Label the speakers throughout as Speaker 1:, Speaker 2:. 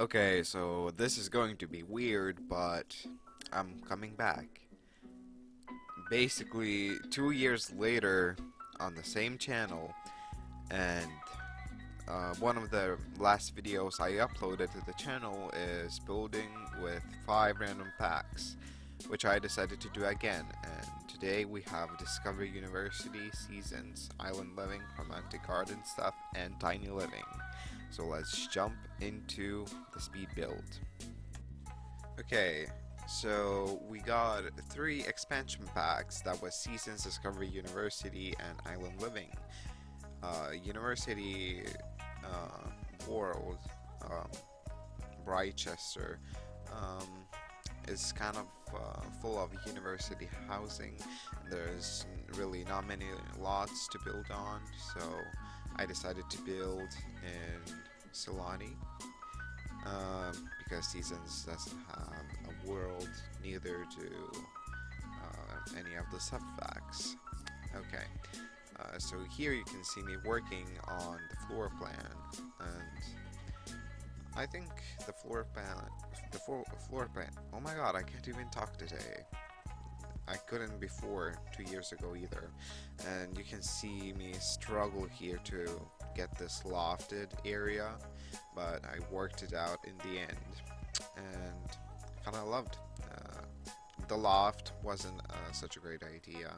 Speaker 1: Okay, so this is going to be weird, but I'm coming back. Basically, 2 years later, on the same channel, and one of the last videos I uploaded to the channel is building with 5 random packs, which I decided to do again. And today we have Discovery University, Seasons, Island Living, Romantic Garden Stuff, and Tiny Living. So let's jump into the speed build. Okay, so we got 3 expansion packs. That was Seasons, Discovery University, and Island Living. University World, um, Brightchester, um, is kind of full of university housing. There's really not many lots to build on, so I decided to build in Solani, because Seasons doesn't have a world, neither do any of the sub-facts. Okay, so here you can see me working on the floor plan, and I think the floor plan. Oh my god, I can't even talk today. I couldn't before 2 years ago either, and you can see me struggle here to get this lofted area, but I worked it out in the end, and kind of loved. The loft wasn't such a great idea,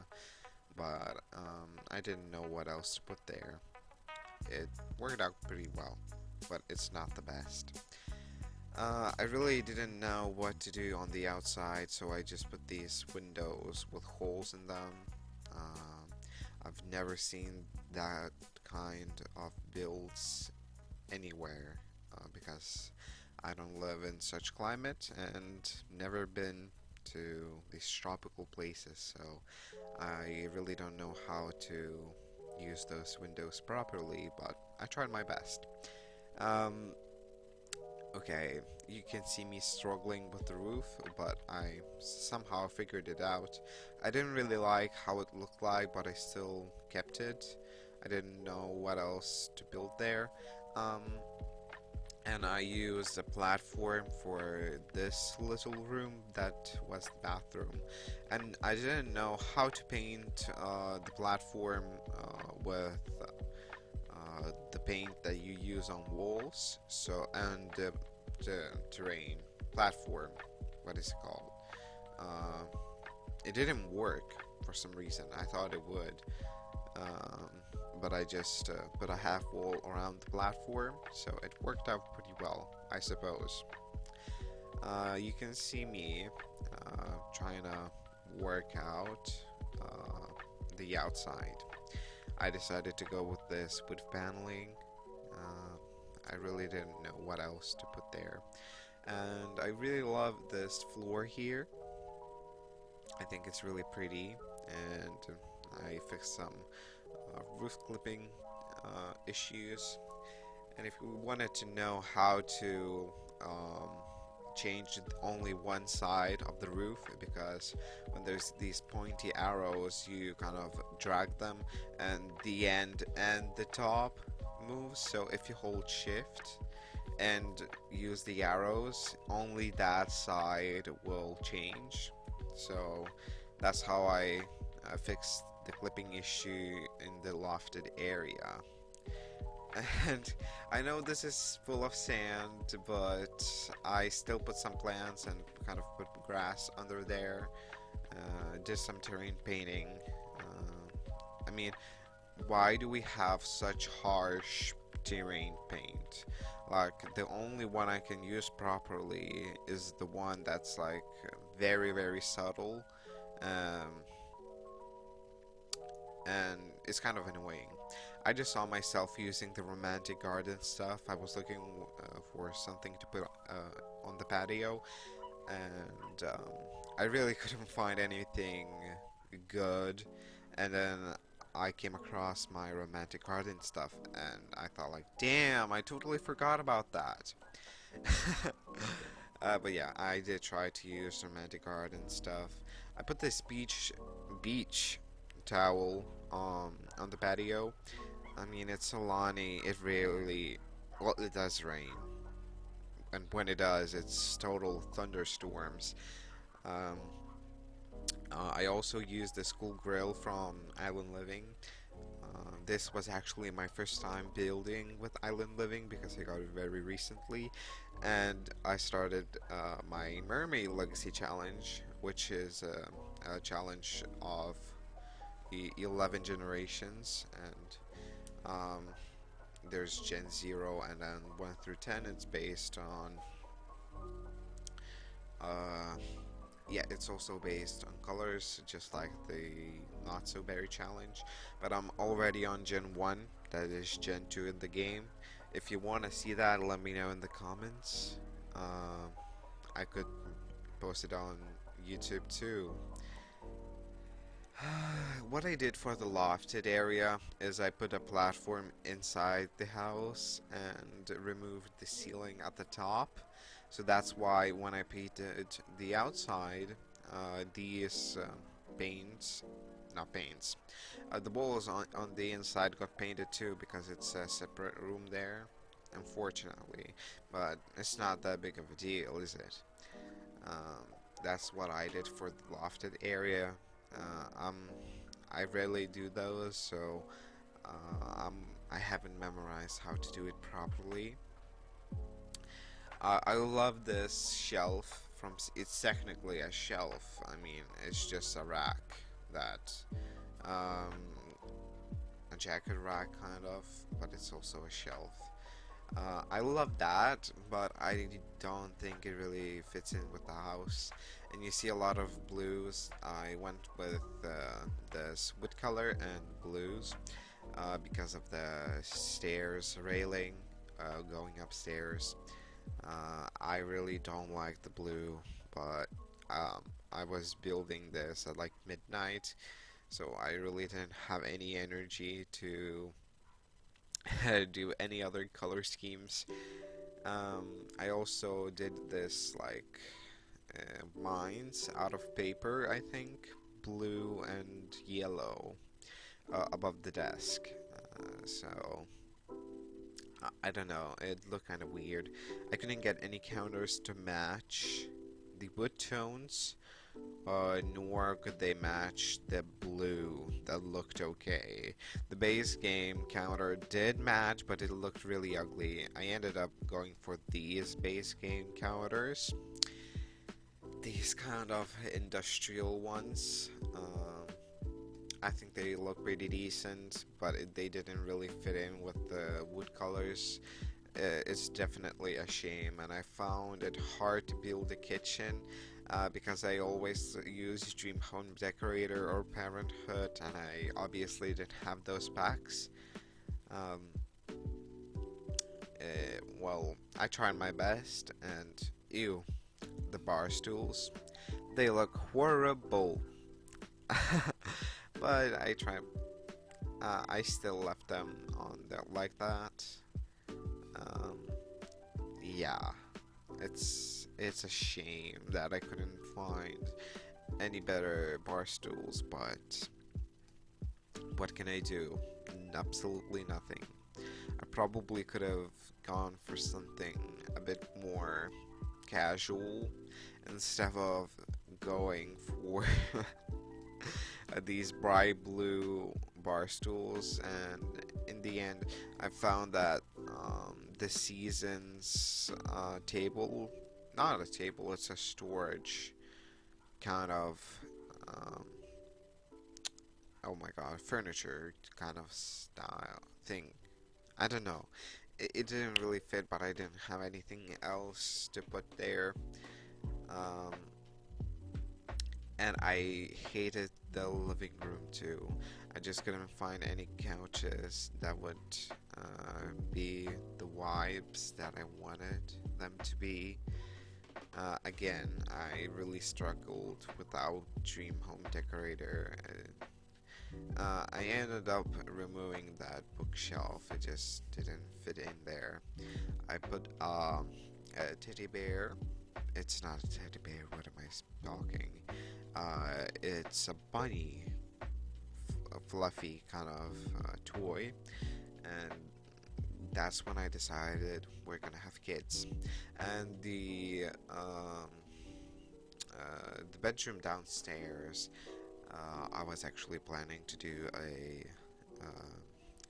Speaker 1: but I didn't know what else to put there. It worked out pretty well, but it's not the best. I really didn't know what to do on the outside, so I just put these windows with holes in them. Um, I've never seen that kind of builds anywhere, because I don't live in such climate and never been to these tropical places, so I really don't know how to use those windows properly, but I tried my best. Um, okay, you can see me struggling with the roof, but I somehow figured it out. I didn't really like how it looked like, but I still kept it. I didn't know what else to build there. Um, and I used a platform for this little room that was the bathroom. And I didn't know how to paint the platform with the paint that you use on walls. So, and the terrain platform, what is it called? Uh, it didn't work for some reason. I thought it would. Um, but I just put a half wall around the platform, so it worked out pretty well, I suppose. You can see me trying to work out the outside. I decided to go with this wood paneling. I really didn't know what else to put there. And I really love this floor here. I think it's really pretty, and I fixed some roof clipping issues. And if you wanted to know how to um, change only one side of the roof, because when there's these pointy arrows, you kind of drag them, and the end and the top moves. So if you hold shift and use the arrows, only that side will change. So that's how I fixed the clipping issue in the lofted area. And I know this is full of sand, but I still put some plants and kind of put grass under there. Did some terrain painting. I mean, why do we have such harsh terrain paint? Like, the only one I can use properly is the one that's like very, very subtle. Um, and it's kind of annoying. I just saw myself using the romantic garden stuff. I was looking for something to put on the patio, and I really couldn't find anything good. And then I came across my romantic garden stuff, and I thought like, damn, I totally forgot about that. But yeah, I did try to use romantic garden stuff. I put this beach towel on the patio. I mean, it's Solani. It really, well, it does rain and when it does, it's total thunderstorms. Um, I also used the school grill from Island Living. This was actually my first time building with Island Living because I got it very recently, and I started my Mermaid Legacy Challenge, which is a challenge of 11 generations, and there's Gen 0 and then 1 through 10. It's based on uh, yeah, it's also based on colors, just like the Not So Berry challenge. But I'm already on Gen 1, that is Gen 2 in the game. If you want to see that, let me know in the comments. Uh, I could post it on YouTube too. What I did for the lofted area is I put a platform inside the house and removed the ceiling at the top. So that's why when I painted the outside, these paints, not paints, the walls on the inside got painted too because it's a separate room there, unfortunately. But it's not that big of a deal, is it? Um, that's what I did for the lofted area. Uh, I rarely do those, so I haven't memorized how to do it properly. I love this shelf from. It's technically a shelf. I mean, it's just a rack that, um, a jacket rack kind of, but it's also a shelf. I love that, but I don't think it really fits in with the house. And you see a lot of blues. I went with this wood color and blues because of the stairs railing going upstairs. I really don't like the blue, but I was building this at like midnight, so I really didn't have any energy to do any other color schemes. I also did this like mines out of paper, I think, blue and yellow above the desk. So I don't know, it looked kind of weird. I couldn't get any counters to match the wood tones, nor could they match the blue that looked okay. The base game counter did match, but it looked really ugly. I ended up going for these base game counters, these kind of industrial ones. I think they look pretty decent, but they didn't really fit in with the wood colors. It's definitely a shame, and I found it hard to build a kitchen because I always use Dream Home Decorator or Parenthood, and I obviously didn't have those packs. Um, well, I tried my best, and ew, the bar stools, they look horrible. But I tried. I still left them on there like that. Um, yeah, it's a shame that I couldn't find any better bar stools, but what can I do? Absolutely nothing. I probably could have gone for something a bit more casual instead of going for these bright blue bar stools, and in the end I found that the seasons table, not a table, it's a storage kind of um, oh my god, furniture kind of style thing. I don't know, it didn't really fit, but I didn't have anything else to put there. um, and I hated the living room too. I just couldn't find any couches that would be the vibes that I wanted them to be. Again, I really struggled without Dream Home Decorator. I ended up removing that bookshelf. It just didn't fit in there. I put a teddy bear. It's not a teddy bear. What am I talking? It's a bunny, a fluffy kind of toy, and that's when I decided we're gonna have kids. And the bedroom downstairs, I was actually planning to do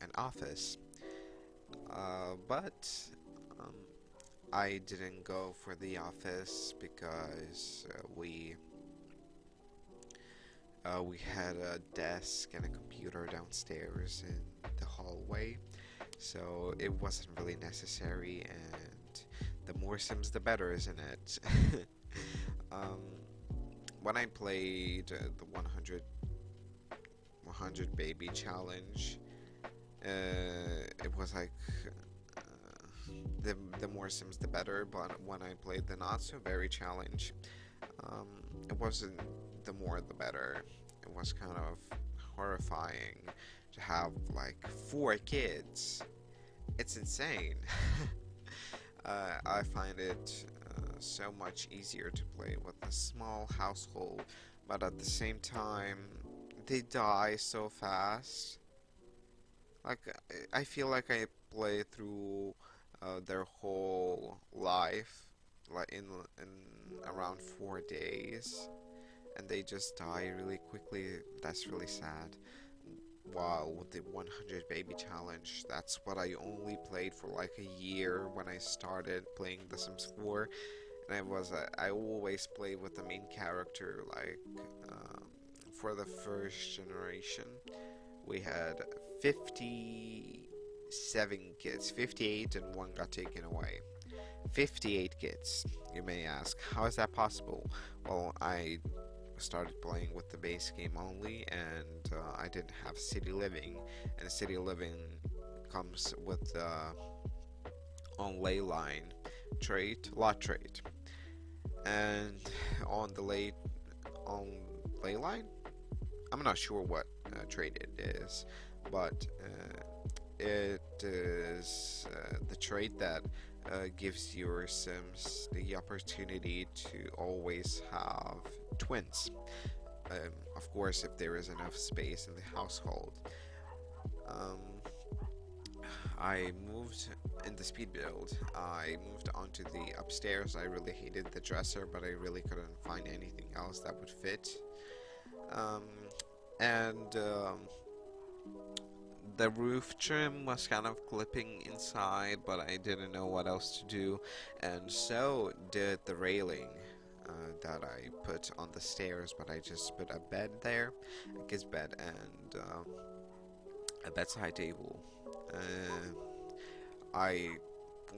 Speaker 1: an office, but um, I didn't go for the office because we had a desk and a computer downstairs in the hallway, so it wasn't really necessary. And the more Sims, the better, isn't it? um, when I played the 100 baby challenge, it was like the more Sims the better. But when I played the not so very challenge, um, it wasn't the more the better. It was kind of horrifying to have like 4 kids. It's insane. I find it so much easier to play with a small household, but at the same time, they die so fast. Like, I feel like I play through their whole life, like in around 4 days, and they just die really quickly. That's really sad. While with the 100 baby challenge, that's what I only played for like a year when I started playing The Sims 4, and I always played with the main character. Like for the first generation, we had 57 kids, 58, and one got taken away. 58 kids. You may ask, how is that possible? Well, I started playing with the base game only, and I didn't have city living, and city living comes with the on ley line trait, lot trait, and on the on ley line, I'm not sure what trait it is, but it is the trait that gives your Sims the opportunity to always have twins. Of course, if there is enough space in the household. Um, I moved in the speed build. I moved onto the upstairs. I really hated the dresser, but I really couldn't find anything else that would fit. Um, and The roof trim was kind of clipping inside, but I didn't know what else to do, and so did the railing that I put on the stairs. But I just put a bed there, a kid's bed, and a bedside table. I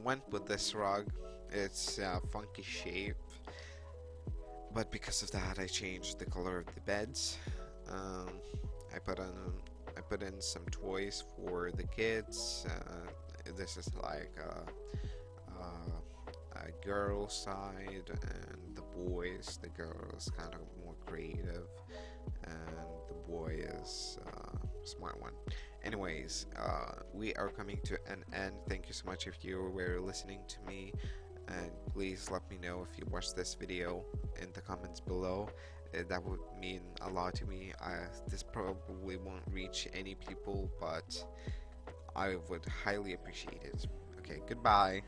Speaker 1: went with this rug. It's a funky shape, but because of that, I changed the color of the beds. Um, I put on I put in some toys for the kids. This is like a girl side, and the boys. The girl is kind of more creative, and the boy is smart one. Anyways, we are coming to an end. Thank you so much if you were listening to me, and please let me know if you watched this video in the comments below. That would mean a lot to me. This probably won't reach any people, but I would highly appreciate it. Okay, goodbye.